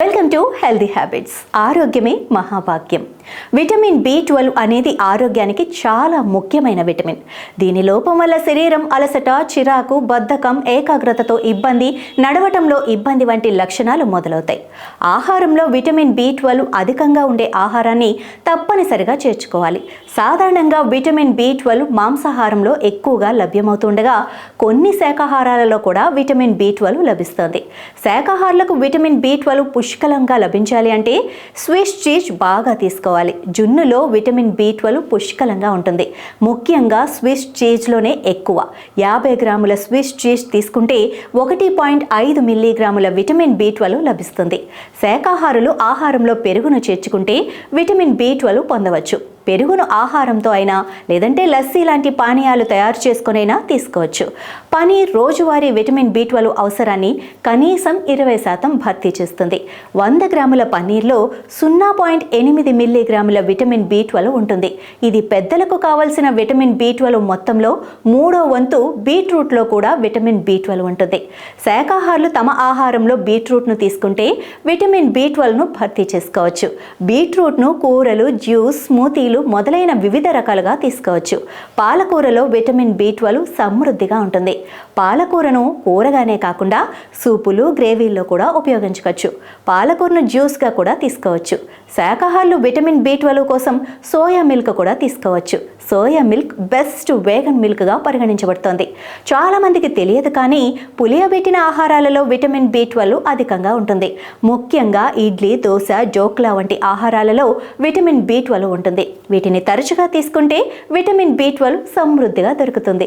Welcome to healthy habits. ఆరోగ్యమే మహాభాగ్యం. Vitamin B12 అనేది ఆరోగ్యానికి చాలా ముఖ్యమైన విటమిన్. దీని లోపం వల్ల శరీరం అలసట, చిరాకు, బద్ధకం, ఏకాగ్రతతో ఇబ్బంది, నడవటంలో ఇబ్బంది వంటి లక్షణాలు మొదలవుతాయి. ఆహారంలో విటమిన్ B12 అధికంగా ఉండే ఆహారాన్ని తప్పనిసరిగా చేర్చుకోవాలి. సాధారణంగా విటమిన్ B12 మాంసాహారంలో ఎక్కువగా లభ్యమవుతుండగా కొన్ని శాకాహారాలలో కూడా విటమిన్ B12 లభిస్తుంది. శాకాహారులకు విటమిన్ B12 పుష్కలంగా లభించాలి అంటే స్విస్ చీజ్ బాగా తీసుకోవాలి. జున్నులో విటమిన్ B12 పుష్కలంగా ఉంటుంది. ముఖ్యంగా స్విస్ చీజ్లోనే ఎక్కువ. 50 గ్రాముల స్విస్ చీజ్ తీసుకుంటే 1.5 మిల్లీగ్రాముల విటమిన్ B12 లభిస్తుంది. శాకాహారులు ఆహారంలో పెరుగును చేర్చుకుంటే విటమిన్ B12 పొందవచ్చు. పెరుగును ఆహారంతో అయినా లేదంటే లస్సీ లాంటి పానీయాలు తయారు చేసుకునైనా తీసుకోవచ్చు. పనీర్ రోజువారీ విటమిన్ B12 అవసరాన్ని కనీసం 20% భర్తీ చేస్తుంది. 100 గ్రాముల పన్నీర్లో 0.8 మిల్లీగ్రాముల విటమిన్ B12 ఉంటుంది. ఇది పెద్దలకు కావలసిన విటమిన్ B12 మొత్తంలో 3వ వంతు. బీట్రూట్లో కూడా విటమిన్ B12 ఉంటుంది. శాకాహారులు తమ ఆహారంలో బీట్రూట్ను తీసుకుంటే విటమిన్ B12ను భర్తీ చేసుకోవచ్చు. బీట్రూట్ను కూరలు, జ్యూస్, స్మూతీలు మొదలైన వివిధ రకాలుగా తీసుకోవచ్చు. పాలకూరలో విటమిన్ B12 సమృద్ధిగా ఉంటుంది. పాలకూరను కూరగానే కాకుండా సూపులు, గ్రేవీల్లో కూడా ఉపయోగించుకోవచ్చు. పాలకూరను జ్యూస్గా కూడా తీసుకోవచ్చు. శాకాహారులు విటమిన్ B12 కోసం సోయా మిల్క్ కూడా తీసుకోవచ్చు. సోయా మిల్క్ బెస్ట్ వేగన్ మిల్క్గా పరిగణించబడుతోంది. చాలామందికి తెలియదు కానీ పులియబెట్టిన ఆహారాలలో విటమిన్ B12 అధికంగా ఉంటుంది. ముఖ్యంగా ఇడ్లీ, దోశ, జోక్లా వంటి ఆహారాలలో విటమిన్ B12 ఉంటుంది. వీటిని తరచుగా తీసుకుంటే విటమిన్ B12 సమృద్ధిగా దొరుకుతుంది.